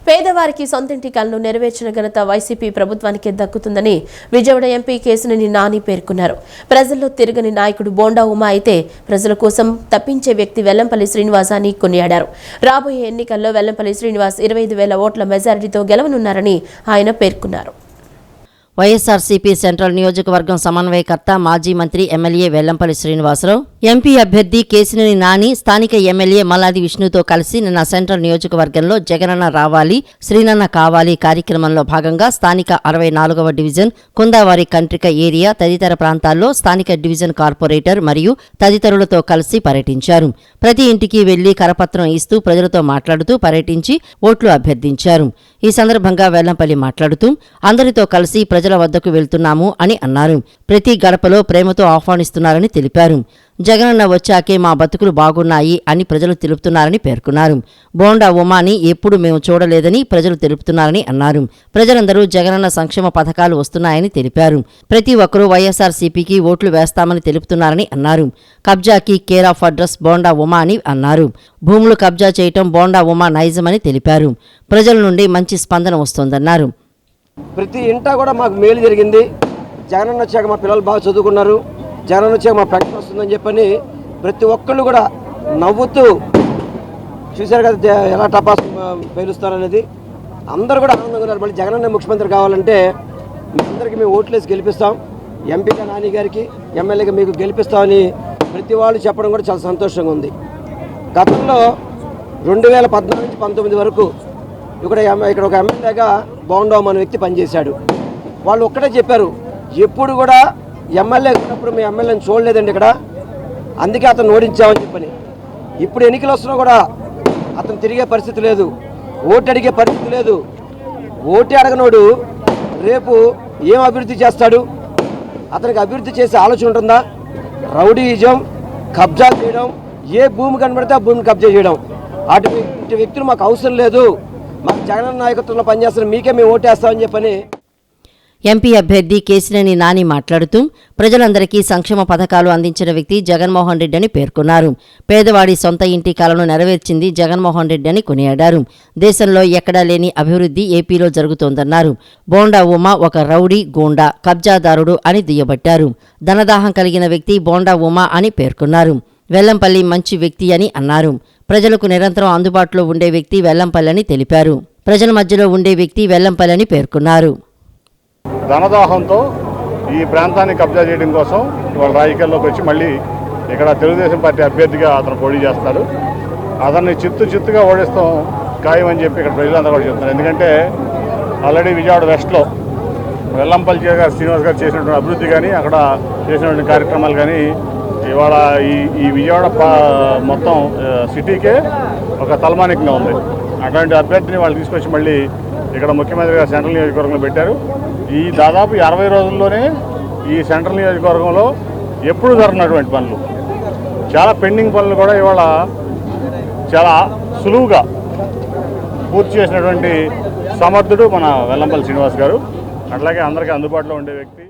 పేదవారికి సొంతింటి కలను నెరవేర్చిన ఘనత వైసీపీ ప్రభుత్వానికి దక్కుతుందని విజయవాడ ఎంపీ కేశినేని నాని పేర్కొన్నారు. ప్రజల్లో తిరగని నాయకుడు బోండా ఉమా అయితే ప్రజల కోసం తప్పించే వ్యక్తి వెల్లంపల్లి శ్రీనివాస్ అని కొనియాడారు. రాబోయే ఎన్నికల్లో వెల్లంపల్లి శ్రీనివాస్ 25,000 ఓట్ల మెజారిటీతో గెలవనున్నారని ఆయన పేర్కొన్నారు. వైఎస్ఆర్సీపీ సెంట్రల్ నియోజకవర్గం సమన్వయకర్త మాజీ మంత్రి ఎమ్మెల్యే వెల్లంపల్లి శ్రీనివాసరావు, ఎంపీ అభ్యర్థి కేశినేని నాని స్థానిక ఎమ్మెల్యే మల్లాది విష్ణుతో కలిసి నిన్న సెంట్రల్ నియోజకవర్గంలో జగనన్న రావాలి శ్రీనన్న కావాలి కార్యక్రమంలో భాగంగా స్థానిక 64వ డివిజన్ కుందావారి కంట్రిక ఏరియా తదితర ప్రాంతాల్లో స్థానిక డివిజన్ కార్పొరేటర్ మరియు తదితరులతో కలిసి పర్యటించారు. ప్రతి ఇంటికి వెళ్లి కరపత్రం ఇస్తూ ప్రజలతో మాట్లాడుతూ పర్యటించి ఓట్లు అభ్యర్థించారు. ఈ సందర్భంగా వెల్లంపల్లి మాట్లాడుతూ అందరితో కలిసి ప్రజల వద్దకు వెళ్తున్నాము అని అన్నారు. ప్రతి గడపలో ప్రేమతో ఆహ్వానిస్తున్నారని తెలిపారు. జగనన్న వచ్చాకే మా బతుకులు బాగున్నాయి అని ప్రజలు తెలుపుతున్నారని పేర్కొన్నారు. బోండా ఉమాని ఎప్పుడు మేము చూడలేదని ప్రజలు తెలుపుతున్నారని అన్నారు. ప్రజలందరూ జగనన్న సంక్షేమ పథకాలు వస్తున్నాయని తెలిపారు. ప్రతి ఒక్కరూ వైఎస్ఆర్సీపీకి ఓట్లు వేస్తామని తెలుపుతున్నారని అన్నారు. కబ్జాకి care of address Bonda Uma అని అన్నారు. భూములు కబ్జా చేయటం బోండా ఉమా నైజమని తెలిపారు. ప్రజల నుండి మంచి స్పందన వస్తోందన్నారు. ప్రతి ఇంటా కూడా మాకు మేలు జరిగింది. జగనన్న వచ్చాక మా పిల్లలు బాగా చదువుకున్నారు, జగనన్న వచ్చాక మా పెన్షన్ వస్తుందని చెప్పని ప్రతి ఒక్కళ్ళు కూడా నవ్వుతూ చూశారు కదా ఎలా టపాస్ పేలుస్తారనేది. అందరూ కూడా ఆనందంగా ఉన్నారు. మళ్ళీ జగనన్న ముఖ్యమంత్రి కావాలంటే మీ అందరికీ మేము ఓట్లేసి గెలిపిస్తాం, ఎంపీగా నాని గారికి ఎమ్మెల్యేగా మీకు గెలిపిస్తామని ప్రతి వాళ్ళు చెప్పడం కూడా చాలా సంతోషంగా ఉంది. గతంలో 2014 నుంచి 19 వరకు ఇక్కడ ఒక ఎమ్మెల్యేగా బోండా అనే వ్యక్తి పనిచేశాడు. వాళ్ళు ఒక్కటే చెప్పారు, ఎప్పుడు కూడా ఎమ్మెల్యే ఉన్నప్పుడు మీ ఎమ్మెల్యేని చూడలేదండి ఇక్కడ, అందుకే అతను ఓడించామని చెప్పని. ఇప్పుడు ఎన్నికలు వస్తున్నా కూడా అతను తిరిగే పరిస్థితి లేదు, ఓటు అడిగే పరిస్థితి లేదు. ఓటు అడగనోడు రేపు ఏం అభివృద్ధి చేస్తాడు? అతనికి అభివృద్ధి చేసే ఆలోచన ఉంటుందా? రౌడీయిజం, కబ్జా చేయడం, ఏ భూమి కనబడితే ఆ భూమిని కబ్జా చేయడం, అటువంటి వ్యక్తులు మాకు అవసరం లేదు. మాకు జగన్ నాయకత్వంలో పనిచేస్తున్న మీకే మేము ఓటేస్తామని చెప్పని ఎంపీ అభ్యర్థి కేశినేని నాని మాట్లాడుతూ ప్రజలందరికీ సంక్షేమ పథకాలు అందించిన వ్యక్తి జగన్మోహన్ రెడ్డి అని పేర్కొన్నారు. పేదవాడి సొంత ఇంటి కలను నెరవేర్చింది జగన్మోహన్ రెడ్డి అని కొనియాడారు. దేశంలో ఎక్కడా లేని అభివృద్ధి ఏపీలో జరుగుతోందన్నారు. బోండా ఉమా ఒక రౌడీ, గూండా, కబ్జాదారుడు అని దుయ్యబట్టారు. ధనదాహం కలిగిన వ్యక్తి బోండా ఉమా అని పేర్కొన్నారు. వెల్లంపల్లి మంచి వ్యక్తి అని అన్నారు. ప్రజలకు నిరంతరం అందుబాటులో ఉండే వ్యక్తి వెల్లంపల్లి అని తెలిపారు. ప్రజల మధ్యలో ఉండే వ్యక్తి వెల్లంపల్లి అని పేర్కొన్నారు. ధనదాహంతో ఈ ప్రాంతాన్ని కబ్జా చేయడం కోసం ఇవాళ రాజకీయాల్లోకి వచ్చి మళ్ళీ ఇక్కడ తెలుగుదేశం పార్టీ అభ్యర్థిగా అతను పోటీ చేస్తాడు. అతన్ని చిత్తుగా ఓడిస్తాం ఖాయం అని చెప్పి ఇక్కడ ప్రజలందరూ కూడా చెప్తున్నారు. ఎందుకంటే ఆల్రెడీ విజయవాడ వెస్ట్లో వెల్లంపల్లి గారు శ్రీనివాస్ గారు చేసినటువంటి అభివృద్ధి కానీ అక్కడ చేసినటువంటి కార్యక్రమాలు కానీ ఇవాళ ఈ విజయవాడ మొత్తం సిటీకే ఒక తలమానికంగా ఉంది. అటువంటి అభ్యర్థిని వాళ్ళు తీసుకొచ్చి మళ్ళీ ఇక్కడ ముఖ్యమంత్రిగా సెంట్రల్ నియోజకవర్గంలో పెట్టారు. ఈ దాదాపు 60 రోజుల్లోనే ఈ సెంట్రల్ నియోజకవర్గంలో ఎప్పుడు జరగనటువంటి పనులు, చాలా పెండింగ్ పనులు కూడా ఇవాళ చాలా సులువుగా పూర్తి చేసినటువంటి సమర్థుడు మన వెల్లంపల్లి శ్రీనివాస్ గారు. అట్లాగే అందరికీ అందుబాటులో ఉండే వ్యక్తి.